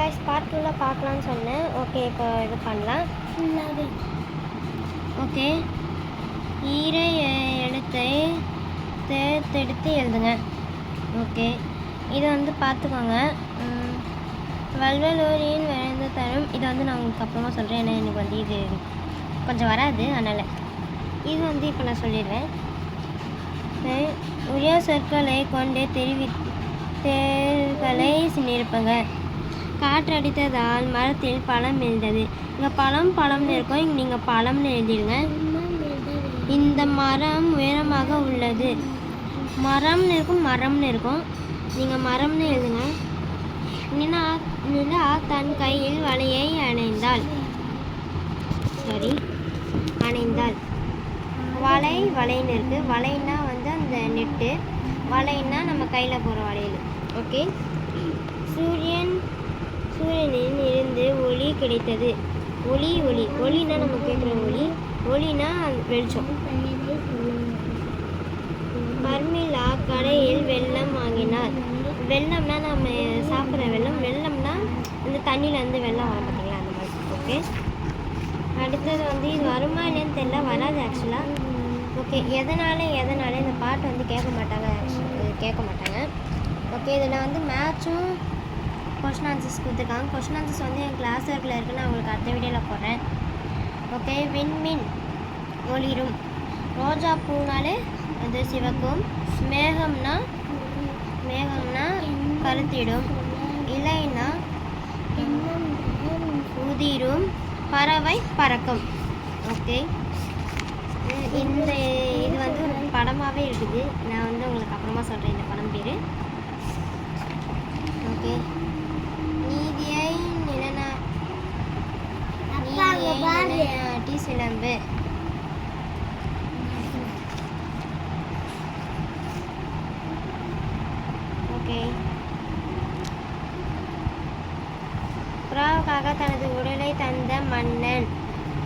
Guys part 2ல பார்க்கலான்னு சொன்னேன். Okay, இப்போ இது பண்ணலாம். ஓகே, ஈரை எழுத்தை தேர்ந்தெடுத்து எழுதுங்க. ஓகே, இதை வந்து பார்த்துக்கோங்க. வல்வலூரின் விளைந்த தரும். இதை வந்து நான் உங்களுக்கு அப்புறமா சொல்கிறேன். ஏன்னா எனக்கு வந்து இது கொஞ்சம் வராது, அதனால் இது வந்து இப்போ நான் சொல்லிடுவேன். உரிய சொற்களை கொண்டு தேர்களை நிரப்புங்க. காற்றடித்ததால் மரத்தில் பழம் எழுந்தது. இங்கே பழம்னு இருக்கும், இங்கே நீங்கள் பழம்னு எழுதிடுங்க. இந்த மரம் உயரமாக உள்ளது. மரம்னு இருக்கும், நீங்கள் மரம்னு எழுதுங்க. நிலா தன் கையில் வலையை அணைந்தாள். வலைன்னு இருக்குது. வலைன்னா வந்து அந்த நெட்டு, வலைன்னா நம்ம கையில் போகிற வளையல். ஓகே, சூரியனில் இருந்து ஒளி கிடைத்தது. ஒளினா நம்ம கேட்குற ஒளினா வெளிச்சம். பர்மிளா கடையில் வெல்லம் வாங்கினார். வெல்லம்னா நம்ம சாப்பிட்ற வெல்லம்னா அந்த தண்ணியிலேருந்து வெல்லம் வர பார்த்தீங்களா, அந்த மாதிரி. ஓகே, அடுத்தது வந்து இது வருமா இல்லைன்னு தெரியல, வராது ஆக்சுவலாக. ஓகே, எதனால இந்த பாட்டு வந்து கேட்க மாட்டாங்க. ஓகே, இதில் வந்து மேட்சும் கொஷின் ஆன்சர்ஸ் கொடுத்துருக்காங்க. கொஷின் ஆன்சர்ஸ் வந்து என் கிளாஸ் ஒர்க்கில் இருக்குன்னு நான் உங்களுக்கு அடுத்த வீடியோவில் போடுறேன். ஓகே, விண்மீன் ஒளிரும். ரோஜா பூனாலே அது சிவக்கும். மேகம்னா கருத்திடும். இலைனா உதிரும். பறவை பறக்கும். ஓகே, இது வந்து ஒரு படமாகவே இருக்குது. நான் வந்து உங்களுக்கு அப்புறமா சொல்கிறேன் இந்த படம் பேர். ஓகே, நீதியை நிலைநாட்டி சிலம்பு. ஓகே, புறாவுக்காக தனது உடலை தந்த மன்னன்.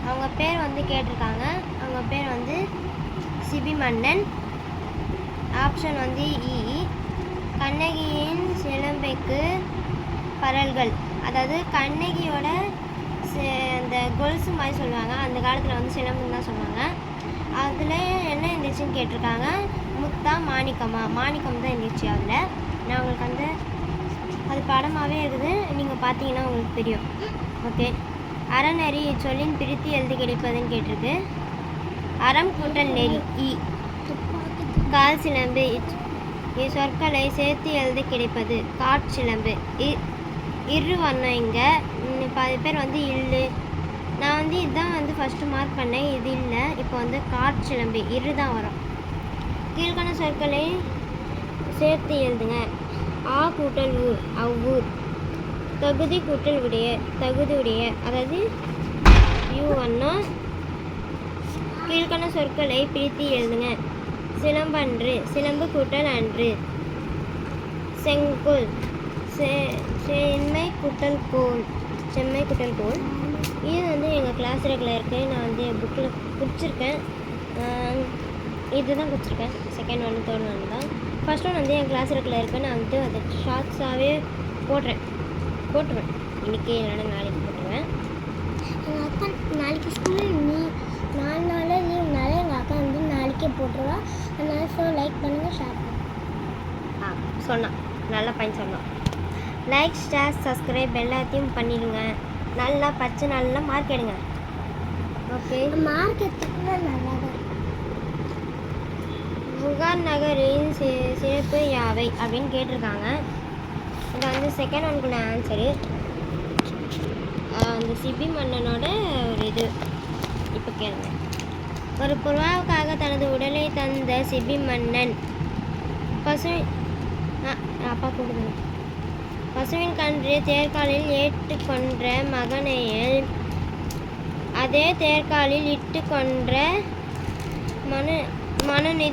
அவங்க பேர் வந்து கேட்டிருக்காங்க. அவங்க பேர் வந்து சிபி மன்னன். ஆப்ஷன் வந்து இ. கண்ணகியின் சிலம்பைக்கு பரல்கள், அதாவது கண்ணகியோட அந்த கொலுசு மாதிரி சொல்லுவாங்க. அந்த காலத்தில் வந்து சிலம்புன்னு தான் சொல்லுவாங்க. அதில் என்ன இருந்துச்சுன்னு கேட்டிருக்காங்க. முத்தா மாணிக்கம் தான் இருந்துச்சு. அதில் நான் உங்களுக்கு வந்து அது படமாகவே இருக்குது, நீங்கள் பார்த்தீங்கன்னா உங்களுக்கு தெரியும். ஓகே, அறநெறி இச்சொல்லின் பிரித்து எழுதி கிடைப்பதுன்னு கேட்டிருக்கு. அறம் கூட்டல் நெறி இ. கால் சிலம்பு சொற்களை சேர்த்து எழுத கிடைப்பது காட்சிலம்பு. இரு வண்ணம். இங்கே பாதி பேர் வந்து இல்லு. நான் வந்து இதுதான் வந்து ஃபஸ்ட்டு மார்க் பண்ணேன், இது இல்லை. இப்போ வந்து காட்சிலம்பு இரு தான் வரும். கீழ்காண சொற்களை சேர்த்து எழுதுங்க. ஆ கூட்டல் ஊர் அவ்வூர். தகுதி கூட்டல் தகுதி உடைய, அதாவது யூ அண்ணா. கீழ்காண சொற்களை பிரித்து எழுதுங்க. சிலம்பன்று சிலம்பு கூட்டல் அன்று. செங்கோல் செம்மை கூட்டல் கோல். இது வந்து எங்கள் கிளாஸ் ரெக்கில் இருக்குது. நான் வந்து என் புக்கில் குறிச்சிருக்கேன். இதுதான் குறிச்சிருக்கேன். செகண்ட் ஒன்று தேர்ட் ஒன்று தான். ஃபஸ்ட் ஒன் வந்து என் கிளாஸ் ரெக்கில் இருக்குது. நான் வந்து அதை ஷார்ட்ஸாகவே போட்டுருவேன். இன்றைக்கி இல்லைன்னா நாளைக்கு போட்டுருவேன். எங்கள் அக்கா நாளைக்கு ஸ்கூலில் 4 நாள் லீவ்னால எங்கள் அக்கா வந்து நாளைக்கே போட்டுருவா. அதனால் லைக் பண்ணுங்கள், ஷேர் பண்ணுங்கள். சொன்னான், நல்ல பையன் சொன்னான். லைக், ஷேர், சப்ஸ்கிரைப் எல்லாத்தையும் பண்ணிடுங்க. நல்லா படித்து நல்லா மார்க் எடுங்க. ஓகே, மார்க் எடுத்துக்கிட்டா நல்லா தான். புகார் நகரின் சிறப்பு யாவை அப்படின்னு கேட்டிருக்காங்க. இது வந்து செகண்ட் ஒன்குள்ள ஆன்சரு. அந்த சிபி மன்னனோட ஒரு இது இப்போ கேளுங்க. ஒரு புறாவுக்காக தனது உடலை தந்த சிபி மன்னன் பசுவின் கன்று தேர்காலில் ஏற்று கொன்ற மகனையை அதே தேர்காலில் இட்டு கொன்ற மனு